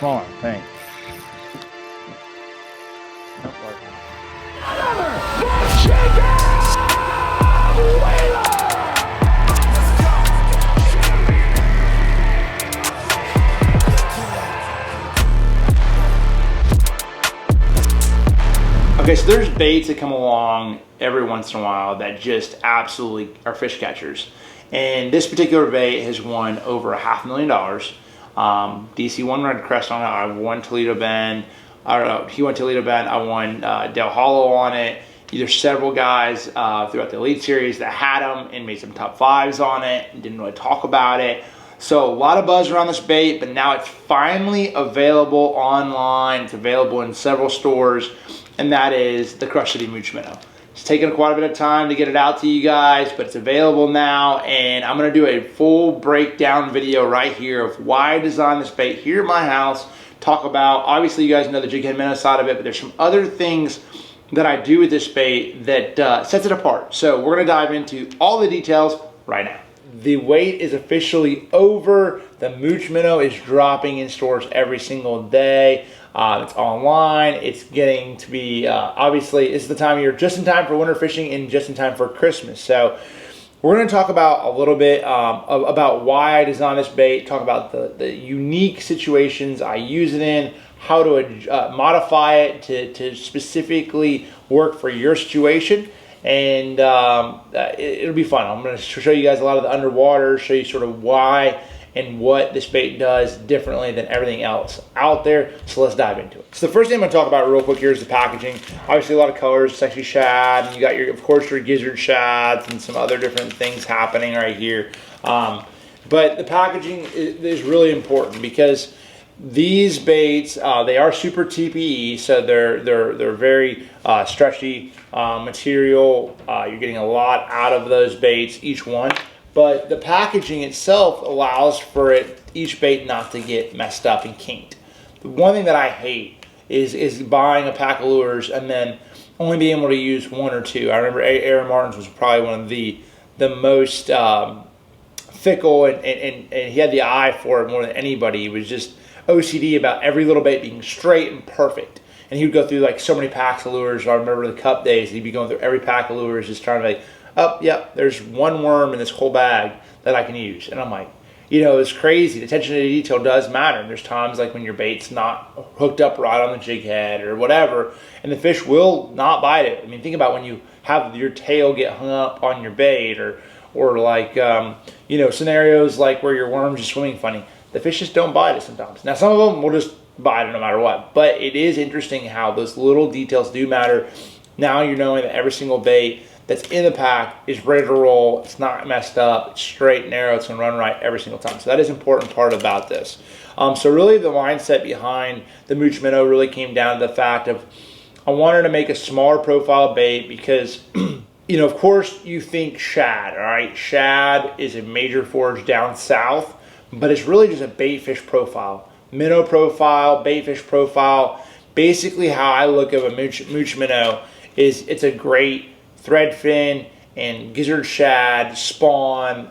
smaller, I think. Nope, okay, so there's baits that come along every once in a while that just absolutely are fish catchers. And this particular bait has won over $500,000. DC won Red Crest on it. I won Toledo Bend. I don't know. He won Toledo Bend. I won Del Hollow on it. There's several guys throughout the Elite Series that had them and made some top fives on it and didn't really talk about it. So a lot of buzz around this bait, but now it's finally available online. It's available in several stores, and that is the Crush City Mooch Minnow. It's taken quite a bit of time to get it out to you guys, but it's available now, and I'm gonna do a full breakdown video right here of why I designed this bait here at my house. Talk about, obviously you guys know the jig head minnow side of it, but there's some other things that I do with this bait that sets it apart. So we're gonna dive into all the details right now. The wait is officially over. The Mooch Minnow is dropping in stores every single day. It's online. It's getting to be, obviously, it's the time of year just in time for winter fishing and just in time for Christmas. So we're going to talk about a little bit about why I designed this bait, talk about the unique situations I use it in, how to modify it to specifically work for your situation. And it'll be fun. I'm going to show you guys a lot of the underwater, show you sort of why and what this bait does differently than everything else out there. So let's dive into it. So the first thing I'm going to talk about real quick here is the packaging. Obviously a lot of colors, sexy shad, and you got your, of course, your gizzard shads and some other different things happening right here. But the packaging is really important because these baits, they are super TPE, so they're very stretchy material. You're getting a lot out of those baits, each one. But the packaging itself allows for each bait not to get messed up and kinked. The one thing that I hate is buying a pack of lures and then only being able to use one or two. I remember Aaron Martin's was probably one of the most fickle, and he had the eye for it more than anybody. He was just OCD about every little bait being straight and perfect. And he would go through like so many packs of lures. I remember the cup days, he'd be going through every pack of lures just trying to like, oh, yep, there's one worm in this whole bag that I can use. And I'm like, you know, it's crazy. The attention to detail does matter. And there's times like when your bait's not hooked up right on the jig head or whatever, and the fish will not bite it. I mean, think about when you have your tail get hung up on your bait or like, you know, scenarios like where your worm's just swimming funny. The fish just don't bite it sometimes. Now, some of them will just bite it no matter what. But it is interesting how those little details do matter. Now you're knowing that every single bait that's in the pack is ready to roll. It's not messed up. It's straight, narrow. It's going to run right every single time. So that is an important part about this. So really the mindset behind the Mooch Minnow really came down to the fact of I wanted to make a smaller profile bait because, you know, of course you think shad, all right? Shad is a major forage down south, but it's really just a bait fish profile. Minnow profile, bait fish profile. Basically how I look at a Mooch Minnow is it's a great threadfin and gizzard shad spawn.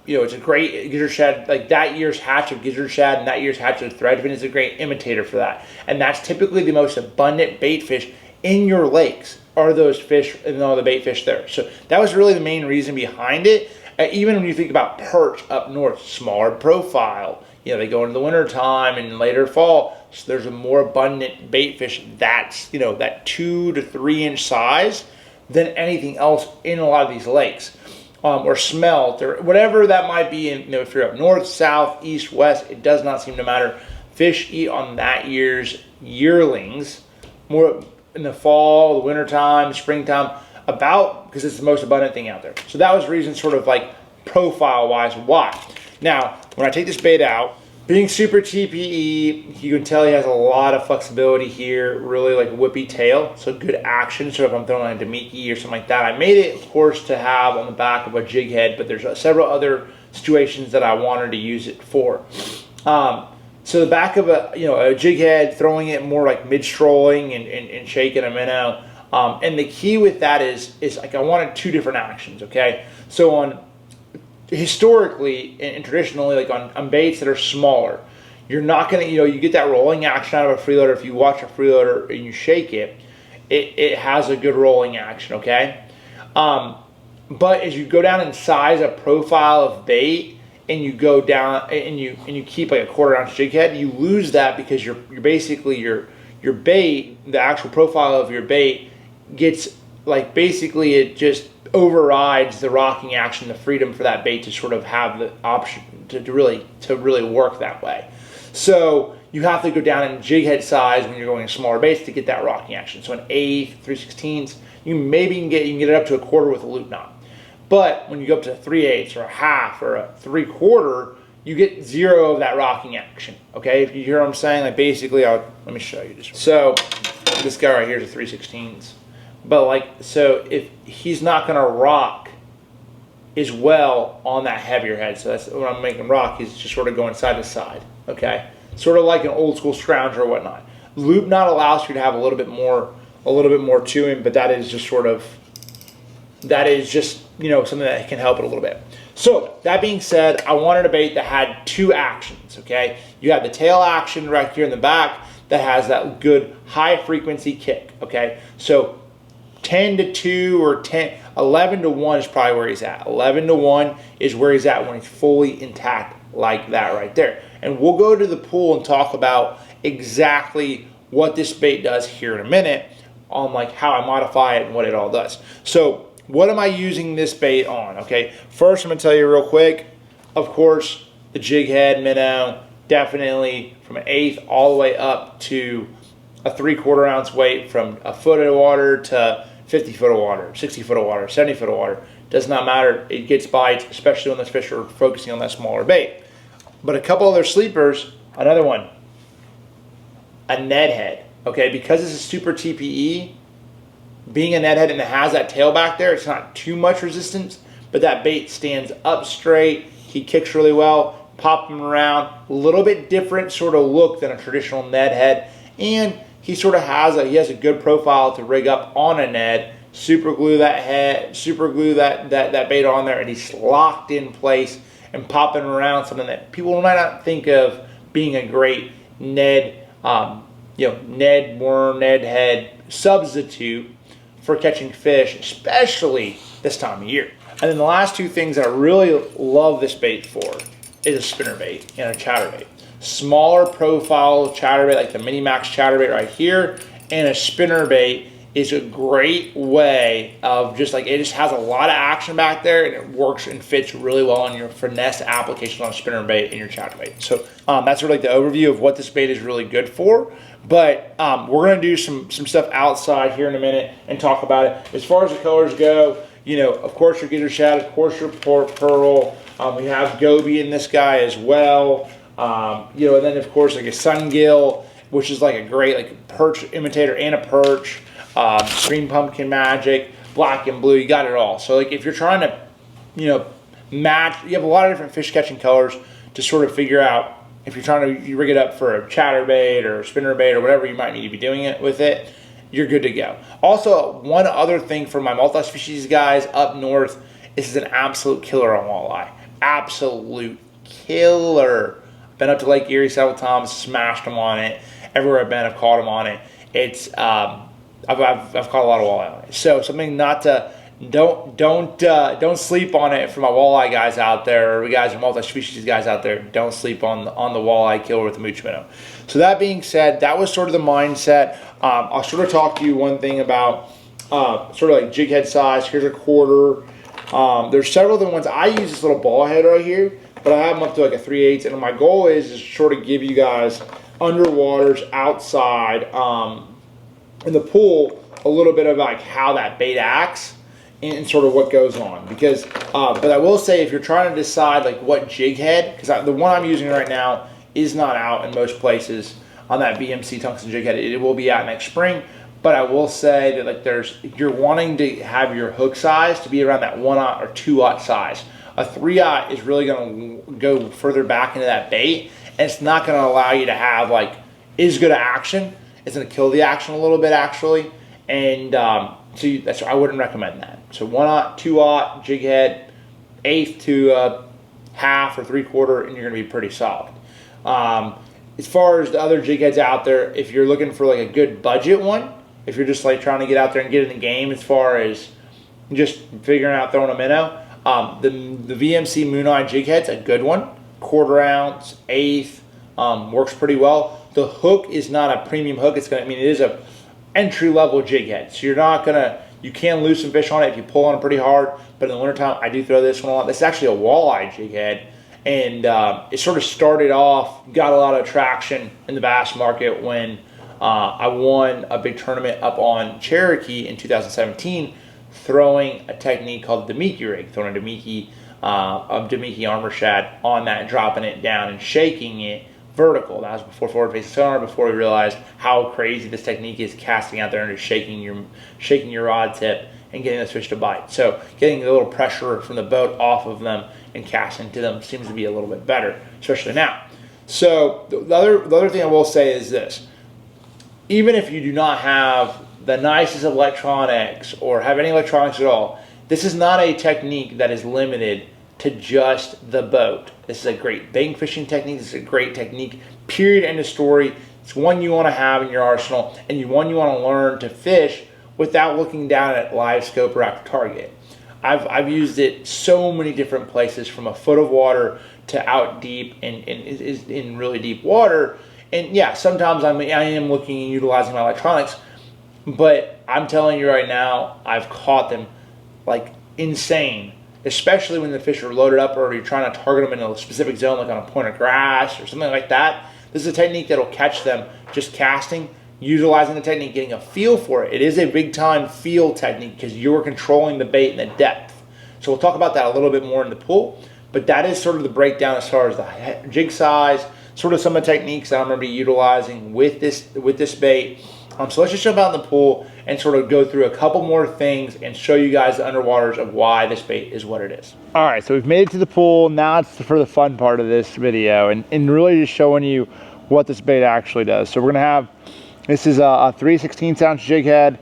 You know, it's a great gizzard shad, like that year's hatch of gizzard shad and that year's hatch of threadfin is a great imitator for that. And that's typically the most abundant bait fish in your lakes are those fish and all the bait fish there. So that was really the main reason behind it. Even when you think about perch up north, smaller profile, you know, they go into the winter time and later fall, so there's a more abundant bait fish that's, you know, that 2 to 3 inch size than anything else in a lot of these lakes, or smelt, or whatever that might be. In, you know, if you're up north, south, east, west, it does not seem to matter. Fish eat on that year's yearlings more in the fall, the winter time, springtime, because it's the most abundant thing out there. So that was the reason, sort of like profile-wise, why. Now, when I take this bait out, being super TPE, you can tell he has a lot of flexibility here, really like a whippy tail, so good action. So if I'm throwing a Demiki or something like that, I made it, of course, to have on the back of a jig head, but there's several other situations that I wanted to use it for. So the back of a jig head, throwing it more like mid-strolling and shaking a minnow. And the key with that is like I wanted 2 different actions, okay? So historically and traditionally, like on baits that are smaller, you're not gonna, you get that rolling action out of a freeloader. If you watch a freeloader and you shake it, it has a good rolling action, okay? But as you go down in size, a profile of bait, and you go down and you keep like a 1/4 ounce jig head, you lose that because you're basically your bait, the actual profile of your bait gets like, basically it just overrides the rocking action, the freedom for that bait to sort of have the option to really work that way. So you have to go down in jig head size when you're going in smaller baits to get that rocking action. So an 1/8, 3/16, you can get it up to a 1/4 with a loop knot. But when you go up to 3/8 or a 1/2 or a 3/4, you get 0 of that rocking action. Okay, if you hear what I'm saying, like basically, let me show you this. So this guy right here is a 3/16. But like, so if he's not gonna rock as well on that heavier head, so that's when I'm making rock, he's just sort of going side to side. Okay, sort of like an old school scrounger or whatnot. Loop knot allows you to have a little bit more to him, but that is just something that can help it a little bit. So that being said, I wanted a bait that had 2 actions. Okay, you have the tail action right here in the back that has that good high frequency kick. Okay, so 10-2 or 11-1 is probably where he's at. 11-1 is where he's at when he's fully intact like that right there. And we'll go to the pool and talk about exactly what this bait does here in a minute on like how I modify it and what it all does. So what am I using this bait on? Okay, first I'm gonna tell you real quick, of course, the jig head minnow, definitely from an 1/8 all the way up to a 3/4 ounce weight, from a foot of water to 50 foot of water, 60 foot of water, 70 foot of water. Does not matter. It gets bites, especially when those fish are focusing on that smaller bait. But a couple other sleepers, another one, a Ned head. Okay, because it's a super TPE, being a Ned head and it has that tail back there, it's not too much resistance, but that bait stands up straight. He kicks really well, pop him around, a little bit different sort of look than a traditional Ned head. And he sort of has a good profile to rig up on a Ned, super glue that head, super glue that bait on there, and he's locked in place and popping around, something that people might not think of being a great Ned, Ned worm, Ned head substitute for catching fish, especially this time of year. And then the last 2 things that I really love this bait for is a spinner bait and a chatterbait. Smaller profile chatterbait like the Mini Max chatterbait right here, and a spinner bait is a great way of just like, it just has a lot of action back there, and it works and fits really well on your finesse application on a spinner bait and your chatterbait. So that's sort of like the overview of what this bait is really good for. But we're gonna do some stuff outside here in a minute and talk about it. As far as the colors go, of course your gizzard shad, of course your pearl. We have goby in this guy as well. And then of course like a sungill, which is like a great like perch imitator and a perch. Green pumpkin magic, black and blue, you got it all. So like if you're trying to, match, you have a lot of different fish catching colors to sort of figure out if you're trying to rig it up for a chatterbait or a spinnerbait or whatever you might need to be doing it with it, you're good to go. Also, one other thing for my multi-species guys up north, this is an absolute killer on walleye. Absolute killer. Been up to Lake Erie several times, smashed them on it. Everywhere I've been, I've caught them on it. It's I've caught a lot of walleye on it. So something not to don't sleep on it for my walleye guys out there, or you guys are multi-species guys out there. Don't sleep on the walleye killer with the mooch minnow. So that being said, that was sort of the mindset. I'll sort of talk to you one thing about sort of like jig head size. Here's a 1/4. There's several other ones. I use this little ball head right here, but I have them up to like a 3/8, and my goal is to sort of give you guys underwaters outside in the pool a little bit of like how that bait acts and sort of what goes on. Because but I will say, if you're trying to decide like what jig head, because the one I'm using right now is not out in most places on that BMC tungsten jig head. It will be out next spring. But I will say that like if you're wanting to have your hook size to be around that 1/0 or 2/0 size. A 3/0 is really going to go further back into that bait, and it's not going to allow you to have like as good action. It's going to kill the action a little bit actually, and so I wouldn't recommend that. So 1/0, 2/0 jig head, 1/8 to 1/2 or 3/4, and you're going to be pretty solid. as far as the other jig heads out there, if you're looking for like a good budget one, if you're just like trying to get out there and get in the game as far as just figuring out throwing a minnow, the VMC Mooneye jig head's a good one. 1/4 ounce, eighth, works pretty well. The hook is not a premium hook. It is a entry level jig head. So you can lose some fish on it if you pull on it pretty hard. But in the wintertime, I do throw this one a lot. This is actually a walleye jig head. And it sort of started off, got a lot of traction in the bass market when I won a big tournament up on Cherokee in 2017, throwing a technique called the Demiki rig, throwing a Demiki armor shad on that, dropping it down and shaking it vertical. That was before forward facing sonar, before we realized how crazy this technique is, casting out there and just shaking your rod tip and getting those fish to bite. So getting a little pressure from the boat off of them and casting to them seems to be a little bit better, especially now. So the other thing I will say is this: even if you do not have the nicest of electronics or have any electronics at all, this is not a technique that is limited to just the boat. This is a great bank fishing technique. This is a great technique, period, end of story. It's one you want to have in your arsenal, and one you want to learn to fish without looking down at live scope or after target. I've used it so many different places, from a foot of water to out deep and in really deep water. And yeah, sometimes I am looking and utilizing my electronics, but I'm telling you right now, I've caught them like insane, especially when the fish are loaded up or you're trying to target them in a specific zone, like on a point of grass or something like that. This is a technique that'll catch them just casting, utilizing the technique, getting a feel for it. It is a big time feel technique because you're controlling the bait and the depth. So we'll talk about that a little bit more in the pool, but that is sort of the breakdown as far as the jig size, sort of some of the techniques that I'm going to be utilizing with this bait. So let's just jump out in the pool and sort of go through a couple more things and show you guys the underwaters of why this bait is what it is. All right, so we've made it to the pool. Now it's for the fun part of this video and really just showing you what this bait actually does. So we're gonna have, this is a 3/16 ounce jig head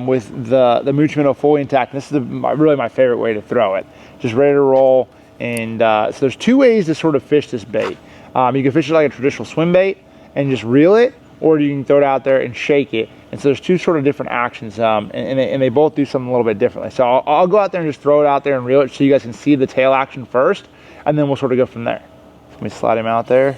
with the mooch minnow fully intact. This is really my favorite way to throw it. Just ready to roll. And so there's two ways to sort of fish this bait. You can fish it like a traditional swim bait and just reel it, or you can throw it out there and shake it. And so there's two sort of different actions, and they both do something a little bit differently. So I'll go out there and just throw it out there and reel it so you guys can see the tail action first, and then we'll sort of go from there. Let me slide him out there.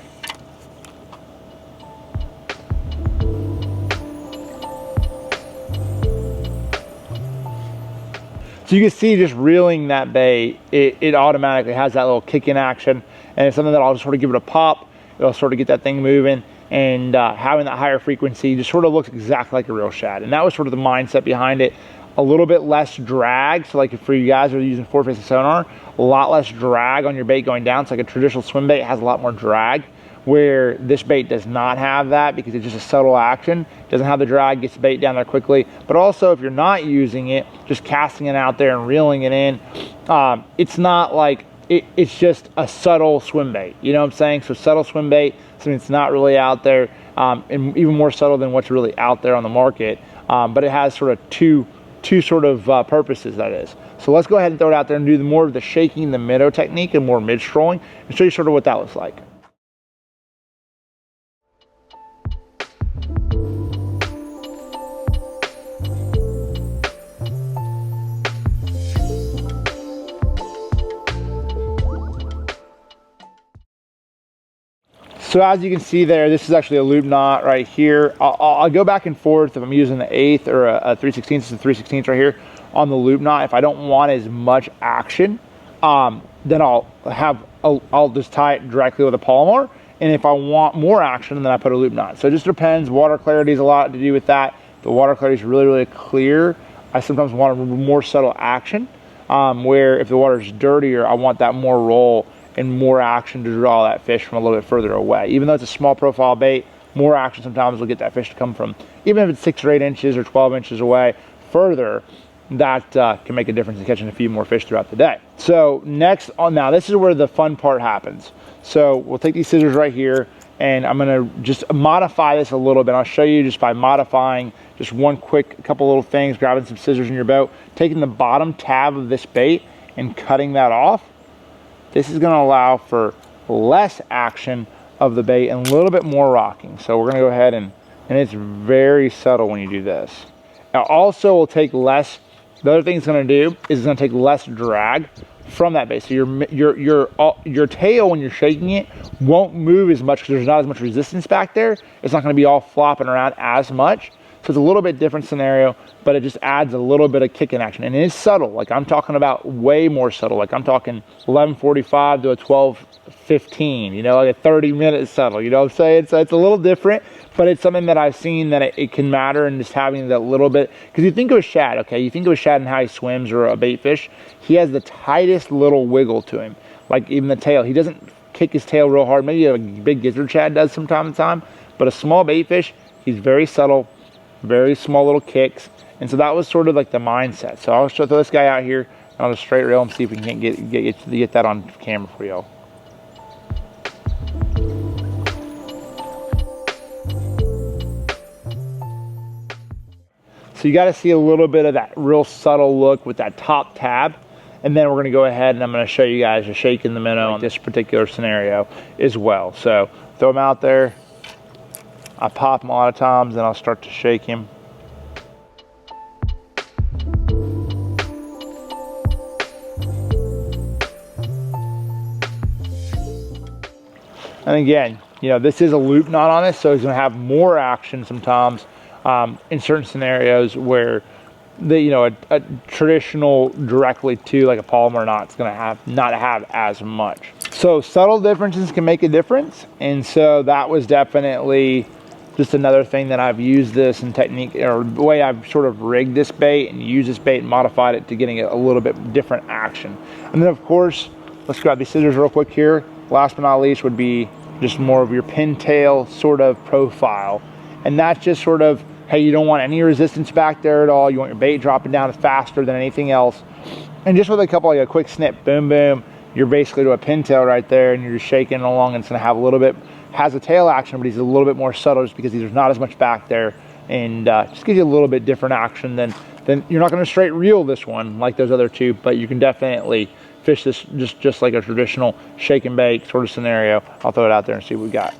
So you can see just reeling that bait, it automatically has that little kick in action, and it's something that I'll just sort of give it a pop. It'll sort of get that thing moving. And having that higher frequency just sort of looks exactly like a real shad. And that was sort of the mindset behind it. A little bit less drag. So like for you guys who are using forward facing sonar, a lot less drag on your bait going down. So like a traditional swim bait has a lot more drag, where this bait does not have that because it's just a subtle action. It doesn't have the drag, gets the bait down there quickly. But also if you're not using it, just casting it out there and reeling it in, it's not like, it's just a subtle swim bait. You know what I'm saying? So subtle swim bait, something that's not really out there, and even more subtle than what's really out there on the market. But it has sort of two sort of purposes, that is. So let's go ahead and throw it out there and do more of the shaking, the minnow technique, and more mid-strolling, and show you sort of what that looks like. So as you can see there, this is actually a loop knot right here. I'll go back and forth if I'm using the 1/8 or a 3/16. This is a 3/16 right here on the loop knot. If I don't want as much action, then I'll just tie it directly with a Palomar. And if I want more action, then I put a loop knot. So it just depends. Water clarity is a lot to do with that. The water clarity is really, really clear. I sometimes want a more subtle action, where if the water is dirtier, I want that more roll and more action to draw that fish from a little bit further away. Even though it's a small profile bait, more action sometimes will get that fish to come from, even if it's 6 or 8 inches or 12 inches away further, that can make a difference in catching a few more fish throughout the day. So next on, now this is where the fun part happens. So we'll take these scissors right here, and I'm gonna just modify this a little bit. I'll show you just by modifying just couple little things, grabbing some scissors in your boat, taking the bottom tab of this bait and cutting that off. This is going to allow for less action of the bait and a little bit more rocking. So we're gonna go ahead and it's very subtle when you do this. Now also will take less, the other thing it's gonna do is it's gonna take less drag from that bait. So your tail, when you're shaking it, won't move as much because there's not as much resistance back there. It's not gonna be all flopping around as much. So it's a little bit different scenario, but it just adds a little bit of kicking action. And it is subtle. Like I'm talking about way more subtle. Like I'm talking 11:45 to a 12:15, you know, like a 30-minute subtle, you know what I'm saying? So it's a little different, but it's something that I've seen that it can matter, and just having that little bit, because you think of a shad, okay? You think of a shad and how he swims, or a bait fish. He has the tightest little wiggle to him. Like even the tail, he doesn't kick his tail real hard. Maybe a big gizzard shad does from time to time, but a small bait fish, he's very subtle, very small little kicks. And so that was sort of like the mindset. So I'll throw this guy out here, and I'll just straight reel him, see if we can get that on camera for y'all. So you got to see a little bit of that real subtle look with that top tab. And then we're going to go ahead and I'm going to show you guys a shaking the minnow on this particular scenario as well. So throw him out there. I pop him a lot of times, and I'll start to shake him. And again, you know, this is a loop knot on this, so he's going to have more action sometimes in certain scenarios where you know, a traditional directly to like a polymer knot is going to not have as much. So subtle differences can make a difference, and so that was definitely just another thing that I've used this in technique, or the way I've sort of rigged this bait and used this bait and modified it to getting a little bit different action. And then of course, let's grab these scissors real quick here. Last but not least would be just more of your pintail sort of profile. And that's just sort of, hey, you don't want any resistance back there at all. You want your bait dropping down faster than anything else. And just with a couple, like a quick snip, boom, boom, you're basically to a pintail right there, and you're just shaking along, and it's gonna have a little bit, has a tail action, but he's a little bit more subtle just because there's not as much back there, and just gives you a little bit different action than you're not gonna straight reel this one like those other two, but you can definitely fish this just like a traditional shake and bake sort of scenario. I'll throw it out there and see what we got.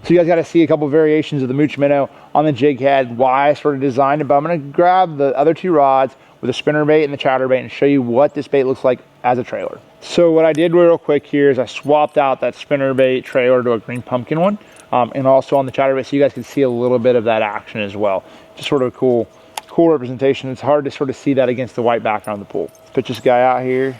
So you guys got to see a couple variations of the mooch minnow on the jig head, why I sort of designed it. But I'm going to grab the other two rods with the spinner bait and the chatter bait and show you what this bait looks like as a trailer. So what I did real quick here is I swapped out that spinner bait trailer to a green pumpkin one, and also on the chatter bait, so you guys can see a little bit of that action as well. Just sort of a cool representation. It's hard to sort of see that against the white background of the pool. Let's pitch this guy out here.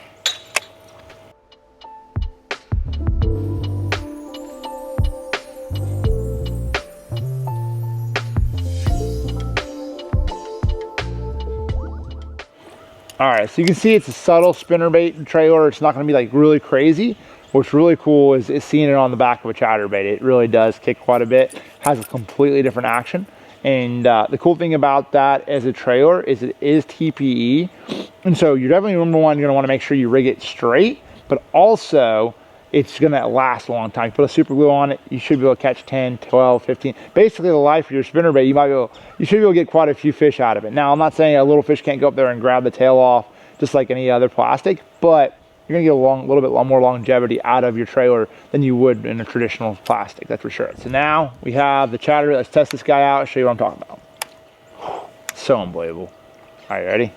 All right, so you can see it's a subtle spinnerbait trailer. It's not gonna be like really crazy. What's really cool is seeing it on the back of a chatterbait. It really does kick quite a bit, has a completely different action. And the cool thing about that as a trailer is it is TPE. And so you're definitely, number one, you're gonna wanna make sure you rig it straight, but also it's gonna last a long time. You put a super glue on it, you should be able to catch 10, 12, 15. Basically the life of your spinnerbait, you should be able to get quite a few fish out of it. Now, I'm not saying a little fish can't go up there and grab the tail off just like any other plastic, but you're gonna get a little bit more longevity out of your trailer than you would in a traditional plastic, that's for sure. So now we have the chatter. Let's test this guy out, show you what I'm talking about. So unbelievable. All right, ready?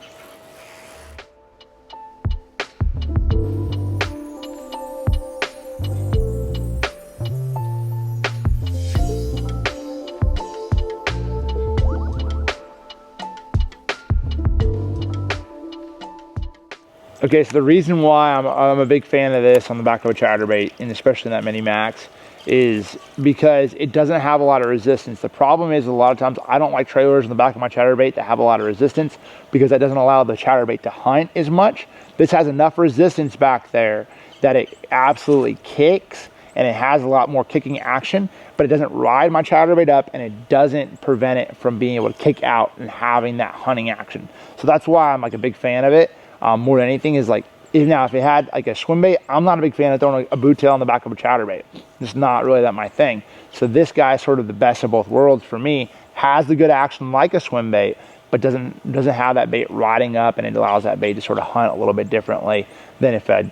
Okay, so the reason why I'm a big fan of this on the back of a chatterbait, and especially in that Mini Max, is because it doesn't have a lot of resistance. The problem is a lot of times I don't like trailers in the back of my chatterbait that have a lot of resistance because that doesn't allow the chatterbait to hunt as much. This has enough resistance back there that it absolutely kicks, and it has a lot more kicking action, but it doesn't ride my chatterbait up, and it doesn't prevent it from being able to kick out and having that hunting action. So that's why I'm like a big fan of it. More than anything is like Now, if it had like a swim bait, I'm not a big fan of throwing a boot tail on the back of a chatterbait. It's not really that my thing. So this guy's sort of the best of both worlds for me. Has the good action like a swim bait, but doesn't have that bait riding up, and it allows that bait to sort of hunt a little bit differently than if I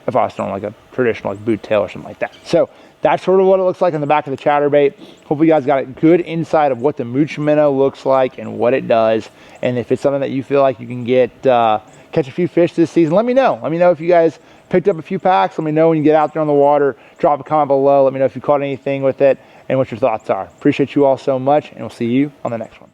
was throwing like a traditional like boot tail or something like that. So that's sort of what it looks like on the back of the chatterbait. Hopefully you guys got a good insight of what the mooch minnow looks like and what it does. And if it's something that you feel like you can get, catch a few fish this season, let me know. Let me know if you guys picked up a few packs. Let me know when you get out there on the water. Drop a comment below. Let me know if you caught anything with it and what your thoughts are. Appreciate you all so much, and we'll see you on the next one.